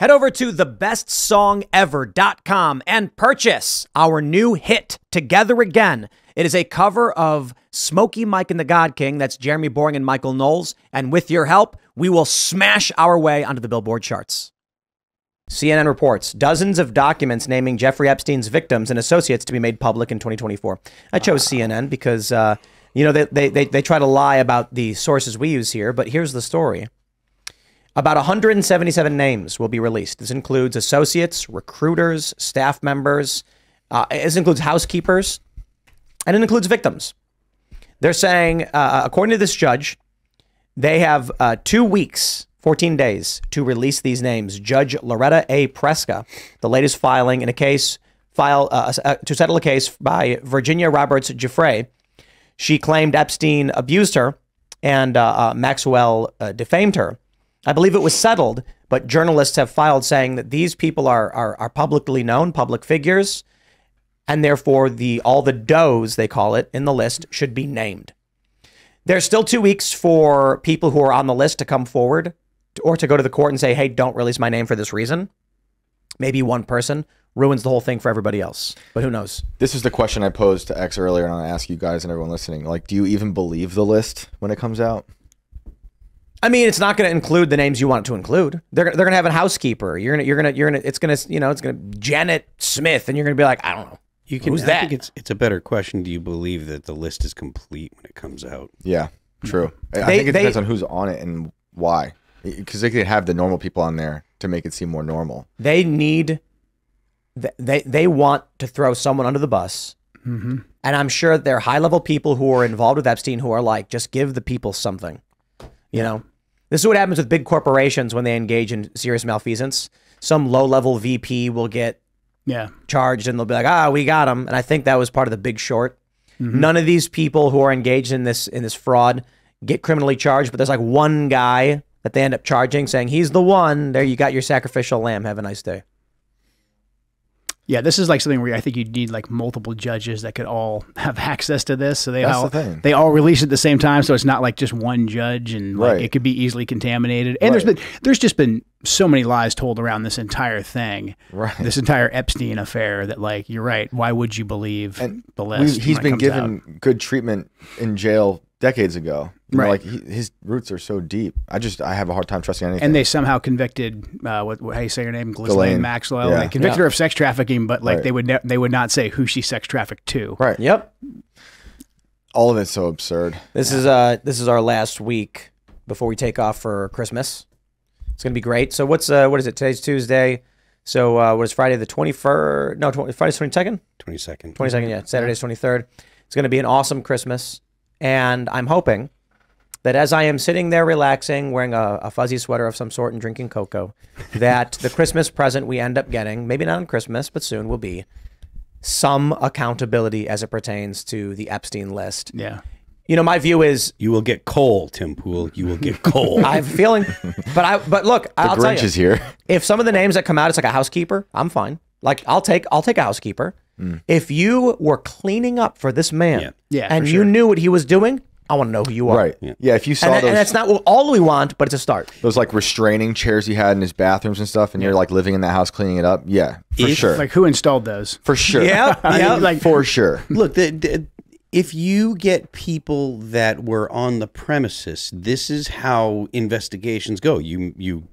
Head over to thebestsongever.com and purchase our new hit, Together Again. It is a cover of Smokey Mike and the God King. That's Jeremy Boring and Michael Knowles. And with your help, we will smash our way onto the Billboard charts. CNN reports dozens of documents naming Jeffrey Epstein's victims and associates to be made public in 2024. I chose CNN because, they try to lie about the sources we use here. But here's the story. About 177 names will be released. This includes associates, recruiters, staff members. This includes housekeepers, and it includes victims. They're saying, according to this judge, they have 2 weeks, 14 days, to release these names. Judge Loretta A. Preska, the latest filing in a case to settle a case by Virginia Roberts Giuffre. She claimed Epstein abused her and Maxwell defamed her. I believe it was settled, but journalists have filed saying that these people are publicly known, public figures, and therefore all the does, they call it, in the list should be named. There's still 2 weeks for people who are on the list to come forward or to go to the court and say, hey, don't release my name for this reason. Maybe one person ruins the whole thing for everybody else, but who knows? This is the question I posed to X earlier, and I'll ask you guys and everyone listening. Like, do you even believe the list when it comes out? I mean, it's not going to include the names you want it to include. They're going to have a housekeeper. It's going to Janet Smith, and you're going to be like, I don't know. Who's that? I think it's a better question. Do you believe that the list is complete when it comes out? Yeah, true. I think it depends on who's on it and why. Because they could have the normal people on there to make it seem more normal. They want to throw someone under the bus. Mm-hmm. And I'm sure there are high-level people who are involved with Epstein who are like, just give the people something. You know? This is what happens with big corporations when they engage in serious malfeasance. Some low-level VP will get charged, and they'll be like, we got him. And I think that was part of the Big Short. Mm-hmm. None of these people who are engaged in this fraud get criminally charged, but there's like one guy that they end up charging, saying, he's the one. There, you got your sacrificial lamb. Have a nice day. Yeah, this is like something where I think you'd need like multiple judges that could all have access to this. So they all release it at the same time. So it's not like just one judge, and like it could be easily contaminated. And there's just been so many lies told around this entire thing, this entire Epstein affair, that like, you're right. Why would you believe the list? He's been given good treatment in jail decades ago. You know, like his roots are so deep. I have a hard time trusting anything. And they somehow convicted how you say her name, Ghislaine Maxwell. They convicted her of sex trafficking, but like they would not say who she sex trafficked to. Right. Yep. All of it's so absurd. This is our last week before we take off for Christmas. It's gonna be great. So what is it? Today's Tuesday. So what is Friday the 21st? No, Friday's 22nd. 22nd. 22nd. Yeah. Saturday's 23rd. It's gonna be an awesome Christmas, and I'm hoping that as I am sitting there relaxing, wearing a fuzzy sweater of some sort and drinking cocoa, that the Christmas present we end up getting, maybe not on Christmas, but soon, will be some accountability as it pertains to the Epstein list. Yeah. You know, my view is... You will get coal, Tim Pool. You will get coal. I have a feeling. But look, I'll tell you. The Grinch is here. If some of the names that come out, it's like a housekeeper, I'm fine. Like, I'll take a housekeeper. If you were cleaning up for this man and you knew what he was doing... I want to know who you are. Right. Yeah. If you saw those, and that's not all we want, but it's a start. Those like restraining chairs he had in his bathrooms and stuff, and you're like living in that house cleaning it up. Yeah, for sure. Like, who installed those? For sure. Yeah. Like for sure. Look, if you get people that were on the premises, this is how investigations go. You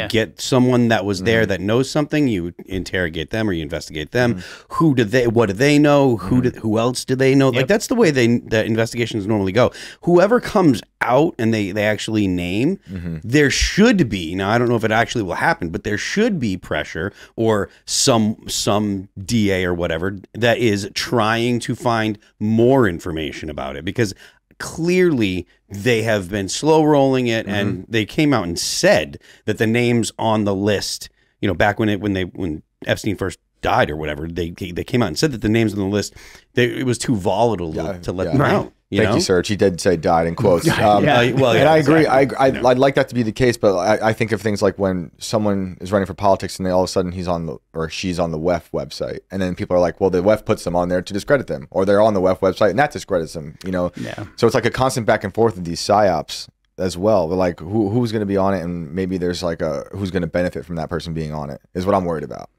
get someone that was there that knows something, you interrogate them or you investigate them. What do they know? Who else do they know? Like, that's the way that investigations normally go. Whoever comes out and they actually name, there should be, now I don't know if it actually will happen, but there should be pressure or some DA or whatever that is trying to find more information about it, because clearly they have been slow rolling it, and they came out and said that the names on the list, you know, back when Epstein first died or whatever, they came out and said that the names on the list, it was too volatile to let them out. Thank you, Serge. He did say died in quotes. Well, and I agree. Exactly. I'd like that to be the case, but I think of things like when someone is running for politics and all of a sudden she's on the WEF website, and then people are like, well, the WEF puts them on there to discredit them, or they're on the WEF website and that discredits them. You know, so it's like a constant back and forth of these psyops as well. But like who's going to be on it, and maybe there's like who's going to benefit from that person being on it is what I'm worried about.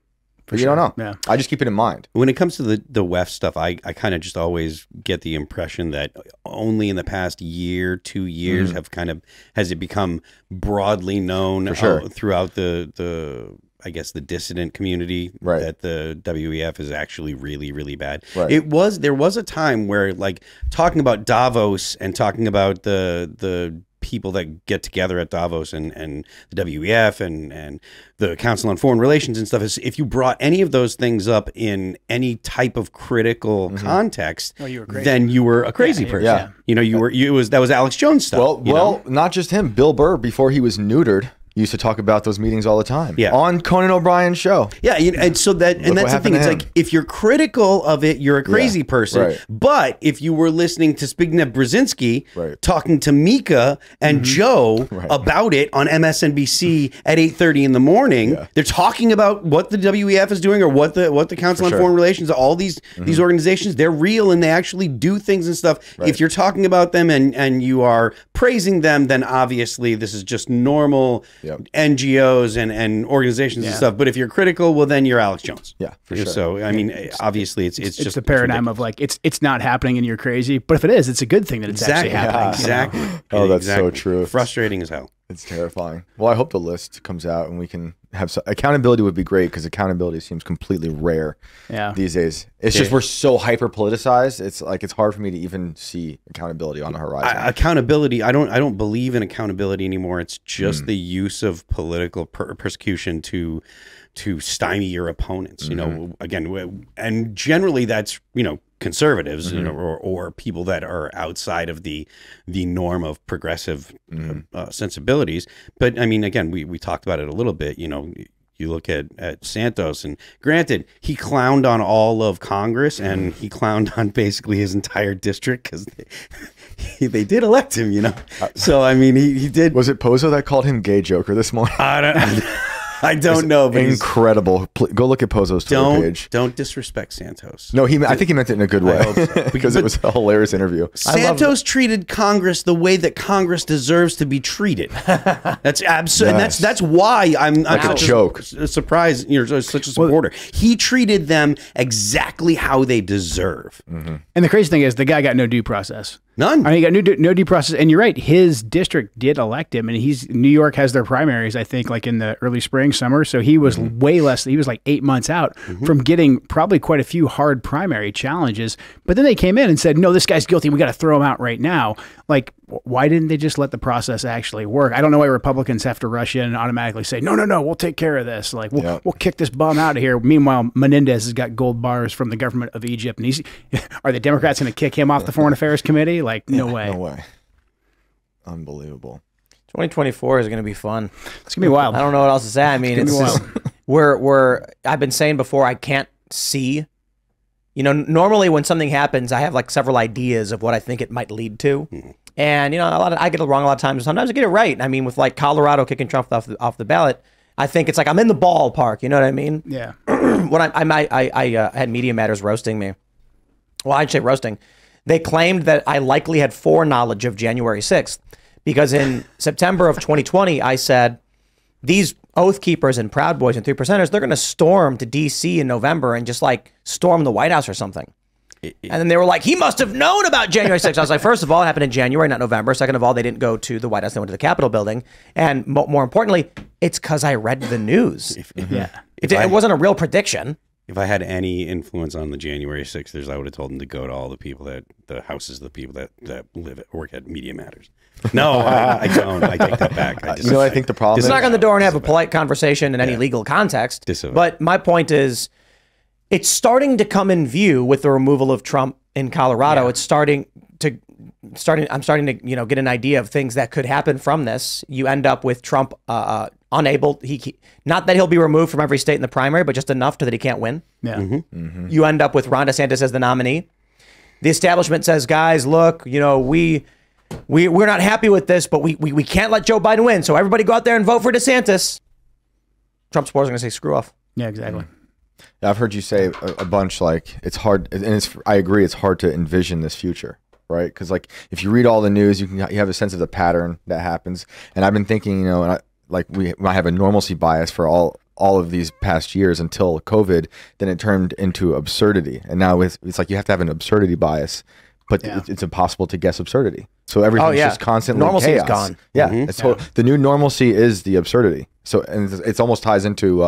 But you don't know. Yeah. I just keep it in mind. When it comes to the WEF stuff, I kind of just always get the impression that only in the past year, 2 years has it become broadly known throughout the I guess the dissident community that the WEF is actually really, really bad. Right. There was a time where like talking about Davos and talking about the people that get together at Davos and the WEF and the Council on Foreign Relations and stuff is if you brought any of those things up in any type of critical context, then you were a crazy person. Yeah. You know, that was Alex Jones stuff. Well, not just him. Bill Burr, before he was neutered, used to talk about those meetings all the time. Yeah. On Conan O'Brien's show. Yeah, and so that's the thing. It's like if you're critical of it, you're a crazy person. Right. But if you were listening to Zbigniew Brzezinski talking to Mika and Joe about it on MSNBC at 8:30 in the morning, they're talking about what the WEF is doing or what the Council on Foreign Relations, all these organizations, they're real and they actually do things and stuff. Right. If you're talking about them and you are praising them, then obviously this is just normal NGOs and organizations and stuff. But if you're critical, well, then you're Alex Jones. Yeah, for sure. So, I mean, obviously, it's just the paradigm of like, it's not happening and you're crazy. But if it is, it's a good thing that it's actually happening. Yeah, exactly. Oh, that's so true. Frustrating as hell. It's terrifying. Well, I hope the list comes out and we can have accountability would be great because accountability seems completely rare these days. It's just we're so hyper politicized. It's like it's hard for me to even see accountability on the horizon. Accountability. I don't believe in accountability anymore. It's just the use of political persecution to stymie your opponents. You know, again, and generally that's conservatives, or people that are outside of the norm of progressive sensibilities. But I mean, again, we talked about it a little bit. You look at Santos, and granted, he clowned on all of Congress and he clowned on basically his entire district because they did elect him. So I mean, he did. Was it Pozo that called him gay Joker this morning? I don't know, but incredible. Go look at Pozo's Twitter page. Don't disrespect Santos. No, I think he meant it in a good way. I hope so. because it was a hilarious interview. Santos treated Congress the way that Congress deserves to be treated. That's absolutely, and that's why I'm like a joke. Surprised you're such a supporter. He treated them exactly how they deserve. And the crazy thing is, the guy got no due process. None. I mean, he got no due process. And you're right, his district did elect him, and New York has their primaries, I think, like in the early spring, summer. So he was way less. He was like 8 months out from getting probably quite a few hard primary challenges. But then they came in and said, no, this guy's guilty. We got to throw him out right now. Like, why didn't they just let the process actually work? I don't know why Republicans have to rush in and automatically say, no, we'll take care of this. Like, we'll kick this bum out of here. Meanwhile, Menendez has got gold bars from the government of Egypt. And are the Democrats going to kick him off the Foreign Affairs Committee? Like, no way. No way. Unbelievable. 2024 is going to be fun. It's going to be wild. I don't know what else to say. I mean, it's just, I've been saying before, I can't see. Normally when something happens, I have like several ideas of what I think it might lead to. And, I get it wrong a lot of times. Sometimes I get it right. I mean, with like Colorado kicking Trump off the ballot, I think it's like I'm in the ballpark. You know what I mean? Yeah. When I had Media Matters roasting me. Well, I'd say roasting. They claimed that I likely had foreknowledge of January 6th because in September of 2020, I said, these Oath Keepers and Proud Boys and 3%ers, they're going to storm to D.C. in November and just like storm the White House or something. And then they were like, he must have known about January 6th. I was like, first of all, it happened in January, not November. Second of all, they didn't go to the White House. They went to the Capitol building. And more importantly, it's because I read the news. It wasn't a real prediction. If I had any influence on the January 6ers, I would have told them to go to all the people the houses of the people that work at Media Matters. No, I don't. I take that back. I think the problem is knock on the door and have a polite conversation in any legal context. But my point is, it's starting to come in view with the removal of Trump in Colorado. It's I'm starting to get an idea of things that could happen from this. You end up with Trump unable. Not that he'll be removed from every state in the primary, but just enough that he can't win. Yeah. You end up with Ron DeSantis as the nominee. The establishment says, guys, look, we're not happy with this, but we can't let Joe Biden win. So everybody go out there and vote for DeSantis. Trump supporters are going to say, screw off. Yeah, exactly. I've heard you say a bunch like it's hard, and I agree, it's hard to envision this future. right? Because like if you read all the news, you have a sense of the pattern that happens. And I've been thinking, we might have a normalcy bias for all of these past years until COVID. Then it turned into absurdity, and now it's like you have to have an absurdity bias, but it's impossible to guess absurdity. So everything's just constantly normalcy chaos. Is gone. Yeah, the new normalcy is the absurdity. So, and it almost ties into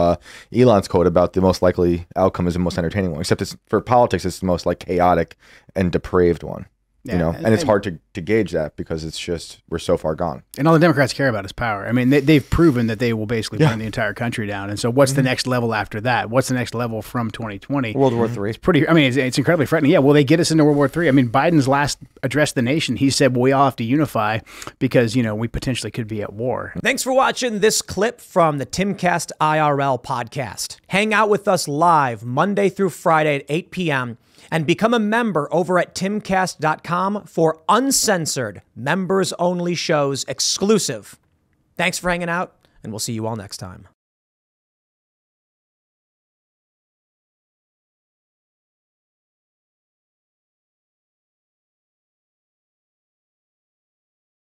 Elon's quote about the most likely outcome is the most entertaining one. Except it's for politics, it's the most like chaotic and depraved one. And it's hard to gauge that because it's just we're so far gone. And all the Democrats care about is power. I mean, they've proven that they will basically burn the entire country down. And so, what's the next level after that? What's the next level from 2020? World War III. It's pretty. I mean, it's incredibly frightening. Yeah, will they get us into World War III? I mean, Biden's last address to the nation, he said, "Well, we all have to unify because we potentially could be at war." Thanks for watching this clip from the Timcast IRL podcast. Hang out with us live Monday through Friday at 8 p.m. and become a member over at timcast.com for uncensored, members-only shows exclusive. Thanks for hanging out, and we'll see you all next time.